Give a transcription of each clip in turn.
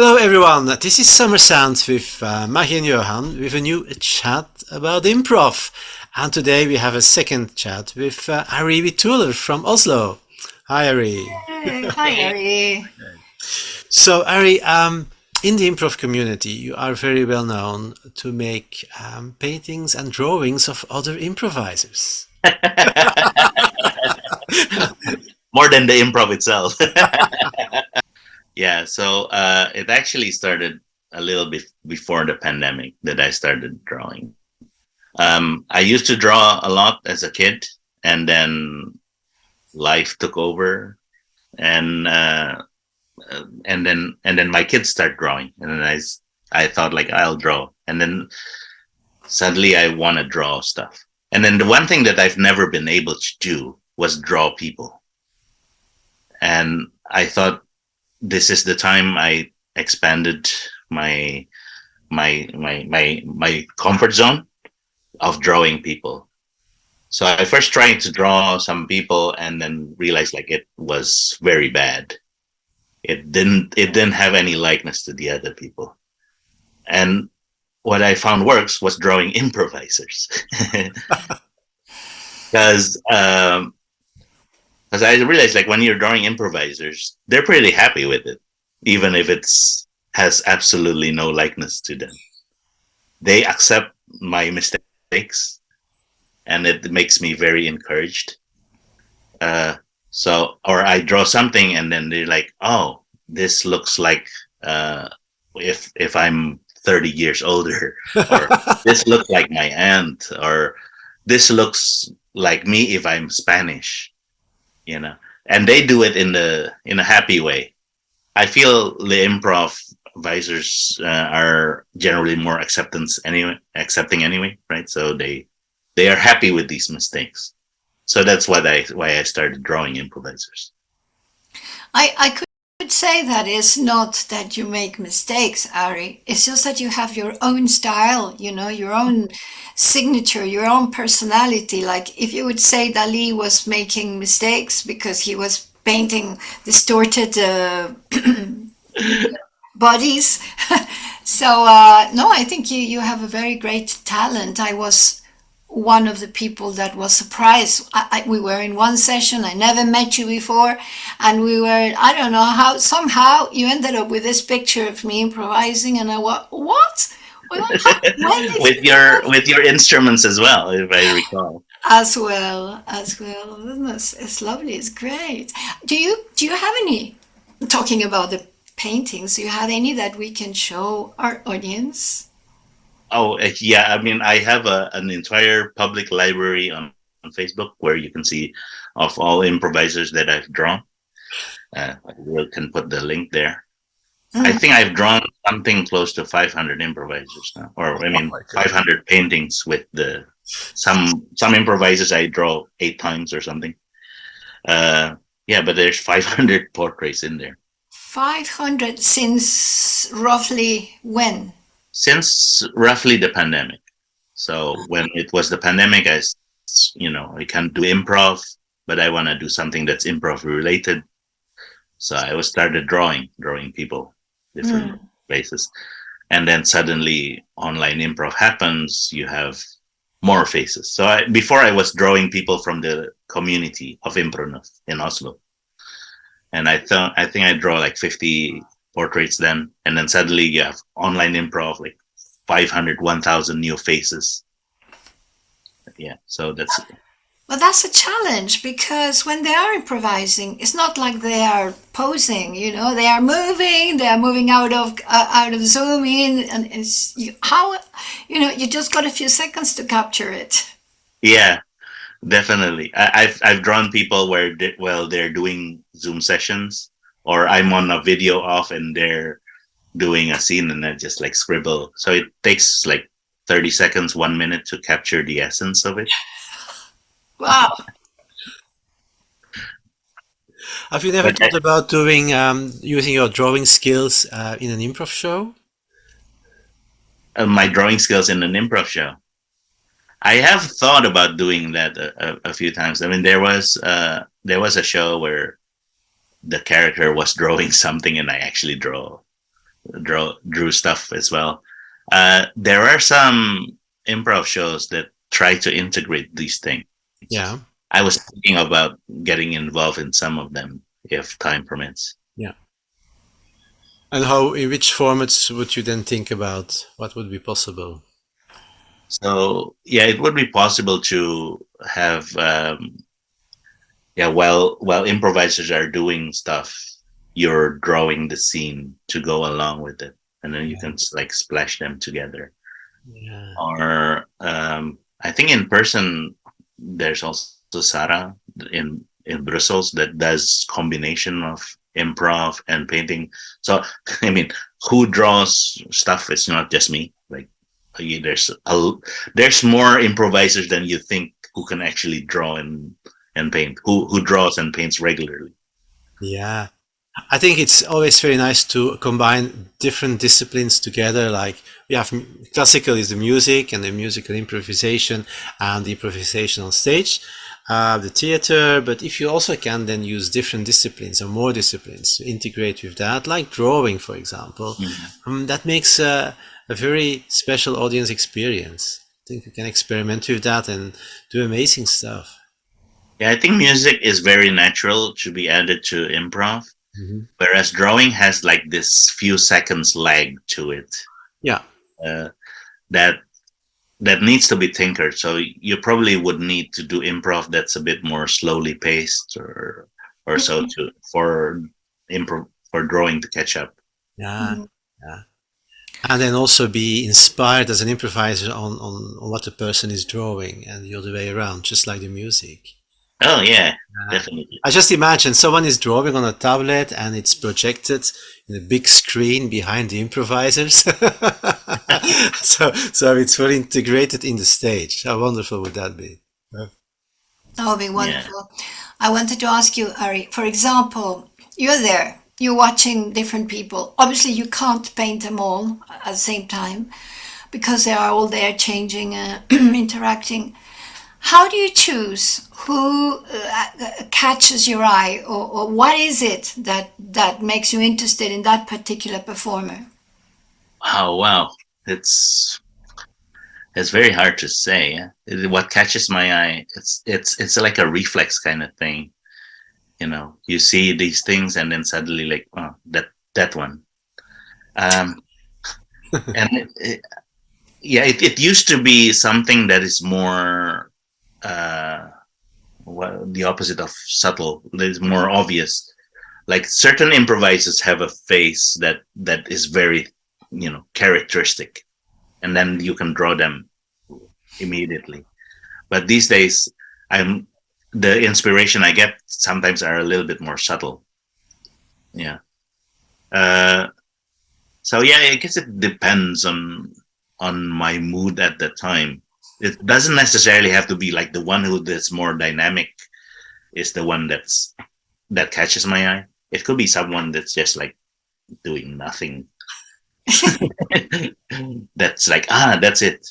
Hello everyone, this is SomerSand with Maggie and Johan with a new chat about improv. And today we have a second chat with Aree Witoelar from Oslo. Hi Aree. Hey, hi, Aree. So Aree, in the improv community you are very well known to make paintings and drawings of other improvisers. More than the improv itself. Yeah, so it actually started a little bit before the pandemic that I started drawing. I used to draw a lot as a kid, and then life took over, and and then my kids start drawing, and then I thought like I'll draw, and then suddenly I want to draw stuff, and then the one thing that I've never been able to do was draw people, and I thought this is the time I expanded my comfort zone of drawing people. So I first tried to draw some people and then realized like it was very bad. It didn't have any likeness to the other people. And what I found works was drawing improvisers. Because I realized like when you're drawing improvisers, they're pretty happy with it, even if it's has absolutely no likeness to them. They accept my mistakes, and it makes me very encouraged. Or I draw something, and then they're like, "Oh, this looks like if I'm 30 years older, or this looks like my aunt, or this looks like me if I'm Spanish." And they do it in a happy way. I feel the improvisers are generally more accepting anyway, right? So they are happy with these mistakes. So that's why I started drawing improvisers. I could say that it's not that you make mistakes, Ari. It's just that you have your own style, your own signature, your own personality. Like if you would say Dali was making mistakes because he was painting distorted bodies. So no, I think you have a very great talent. I was one of the people that was surprised. We were in one session. I never met you before, and I don't know how. Somehow you ended up with this picture of me improvising, and I went, "What? When did with you do your that?" with your instruments as well, if I recall. As well, as well. It's lovely. It's great. Do you have any? Talking about the paintings, do you have any that we can show our audience? Oh, yeah. I mean, I have an entire public library on Facebook where you can see of all improvisers that I've drawn. We can put the link there. I Mm. think I've drawn something close to 500 improvisers now, or I Oh mean, my God. 500 paintings with the some improvisers I draw 8 times or something. Yeah, but there's 500 portraits in there 500 since roughly when? since roughly the pandemic. So when it was the pandemic, I can't do improv, but I want to do something that's improv related. So I was started drawing people, different Mm. places. And then suddenly online improv happens, you have more faces. So before I was drawing people from the community of improv in Oslo. And I think I draw like 50 portraits then. And then suddenly you have online improv, like 500, 1,000 new faces. Yeah. So that's But that's a challenge because when they are improvising, it's not like they are posing. They are moving. They are moving out of Zoom in, and you just got a few seconds to capture it. yeah, definitely. I've drawn people where they're doing Zoom sessions, or I'm on a video off and they're doing a scene, and I just like scribble. So it takes like 30 seconds, 1 minute to capture the essence of it. Wow. Have you never But thought about doing using your drawing skills in an improv show? my drawing skills in an improv show, I have thought about doing that a few times. I mean, there was a show where the character was drawing something, and I actually draw drew stuff as well. There are some improv shows that try to integrate these things. Yeah. I was thinking about getting involved in some of them if time permits. Yeah. And how, in which formats would you then think about what would be possible? So yeah, it would be possible to have while improvisers are doing stuff, you're drawing the scene to go along with it, and then you can like splash them together. Yeah. Or I think in person there's also Sarah in Brussels that does combination of improv and painting. So I mean, who draws stuff? It's not just me. Like there's more improvisers than you think who can actually draw and paint. Who draws and paints regularly. Yeah. I think it's always very nice to combine different disciplines together. Like we have classical is the music and the musical improvisation and the improvisation on stage, the theater. But if you also can then use different disciplines or more disciplines to integrate with that, like drawing, for example, that makes a very special audience experience. I think you can experiment with that and do amazing stuff. Yeah, I think music is very natural to be added to improv. Whereas drawing has like this few seconds lag to it. Yeah. That needs to be tinkered. So you probably would need to do improv that's a bit more slowly paced or so for drawing to catch up. Yeah. Yeah. And then also be inspired as an improviser on what the person is drawing and the other way around, just like the music. Oh yeah, definitely. I just imagine someone is drawing on a tablet and it's projected in a big screen behind the improvisers. so it's fully integrated in the stage. How wonderful would that be? That would be wonderful. Yeah. I wanted to ask you, Aree, for example, you're there, you're watching different people. Obviously, you can't paint them all at the same time because they are all there changing, interacting. How do you choose who catches your eye, or what is it that makes you interested in that particular performer? Oh wow, it's very hard to say. What catches my eye, it's like a reflex kind of thing. You know, you see these things and then suddenly like, oh, that one. And it used to be something that is more the opposite of subtle. It's more obvious. Like certain improvisers have a face that is very, characteristic, and then you can draw them immediately. But these days, the inspiration I get sometimes are a little bit more subtle. Yeah. So yeah, I guess it depends on my mood at the time. It doesn't necessarily have to be like the one that's more dynamic is the one that catches my eye. It could be someone that's just like doing nothing. That's like, that's it.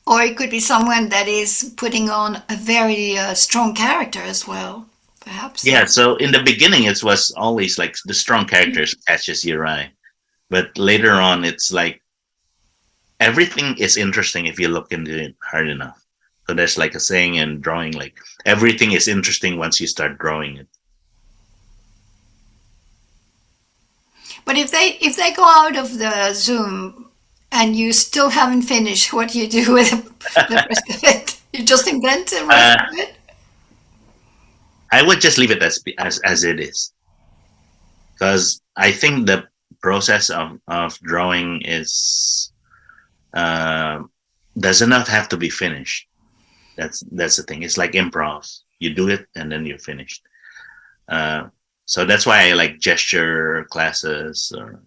Or it could be someone that is putting on a very strong character as well, perhaps. Yeah, so in the beginning it was always like the strong characters catches your eye. But later on it's like everything is interesting if you look into it hard enough. So there's like a saying in drawing, like everything is interesting once you start drawing it. But if they go out of the Zoom and you still haven't finished, what do you do with the rest of it? You just invent the rest of it? I would just leave it as it is, because I think the process of drawing is does not have to be finished. That's the thing. It's like improv. You do it and then you're finished. So that's why I like gesture classes or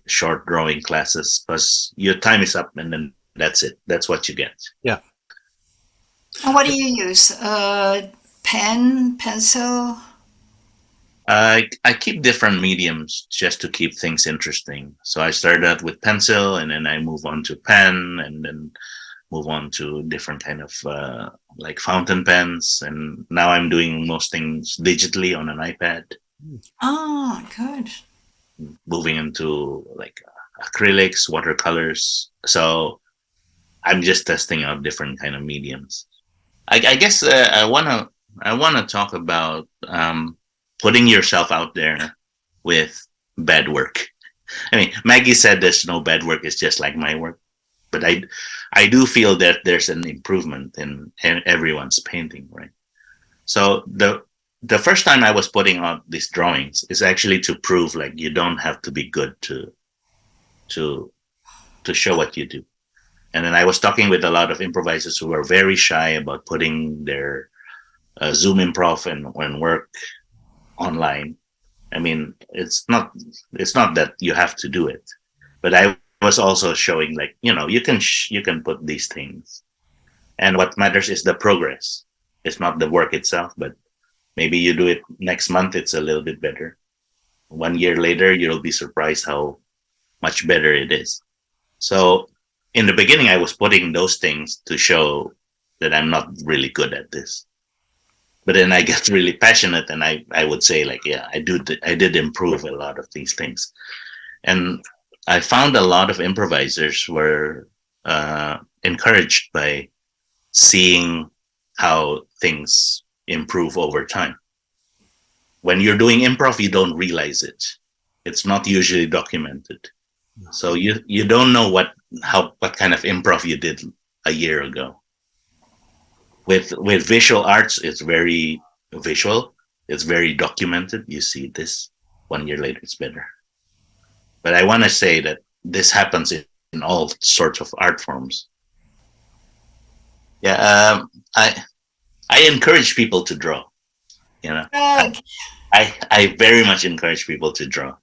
short drawing classes, because your time is up and then that's it. That's what you get. Yeah. And what do you use? Pen, pencil? I keep different mediums just to keep things interesting. So I started out with pencil, and then I move on to pen, and then move on to different kind of like fountain pens. And now I'm doing most things digitally on an iPad. Oh, good. moving into like acrylics, watercolors. So I'm just testing out different kind of mediums. I guess I wanna talk about putting yourself out there with bad work. I mean, Maggie said there's no bad work; it's just like my work. But I do feel that there's an improvement in everyone's painting, right? So the first time I was putting out these drawings is actually to prove like you don't have to be good to to show what you do. And then I was talking with a lot of improvisers who were very shy about putting their Zoom improv and work online. I mean, it's not that you have to do it, but I was also showing like you can put these things, and what matters is the progress. It's not the work itself, but maybe you do it next month, it's a little bit better. 1 year later, you'll be surprised how much better it is. So in the beginning, I was putting those things to show that I'm not really good at this. But then I get really passionate, and I would say like, yeah, I did improve a lot of these things, and I found a lot of improvisers were encouraged by seeing how things improve over time. When you're doing improv, you don't realize it. It's not usually documented. So you don't know what kind of improv you did a year ago. With visual arts, it's very visual. It's very documented. You see this 1 year later, it's better. But I want to say that this happens in all sorts of art forms. Yeah, I encourage people to draw. You know, I, Okay. I very much encourage people to draw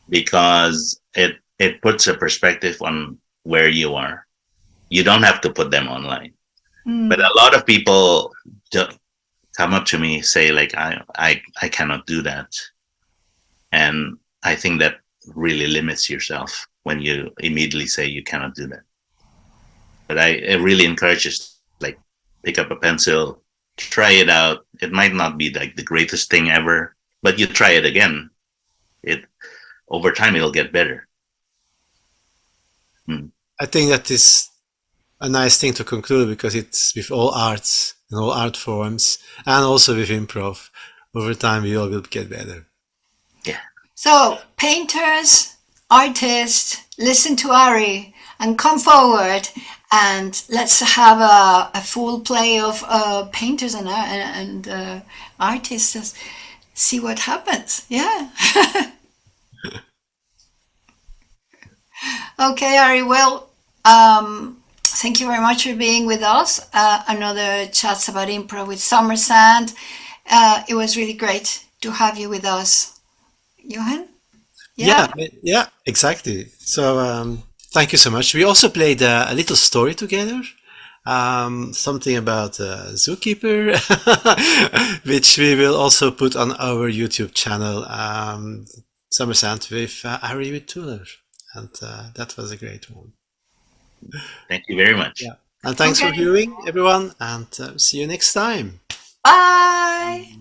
because it puts a perspective on where you are. You don't have to put them online. But Mm. a lot of people come up to me say like I cannot do that, and I think that really limits yourself when you immediately say you cannot do that. But I really encourage just like pick up a pencil, try it out. It might not be like the greatest thing ever, but you try it again. It over time it'll get better. Hmm. I think that is a nice thing to conclude because it's with all arts and all art forms and also with improv. Over time, we all will get better. Yeah. So, painters, artists, listen to Ari and come forward and let's have a full play of painters and artists. See what happens. Yeah. Okay, Ari. Well, thank you very much for being with us. Another chats about improv with SomerSand. It was really great to have you with us, Johan. Yeah. Yeah, exactly. So thank you so much. We also played a little story together. Something about a zookeeper, which we will also put on our YouTube channel, SomerSand with Aree Witoelar. And that was a great one. Thank you very much. Yeah. And thanks for Okay. viewing, everyone, and see you next time. Bye.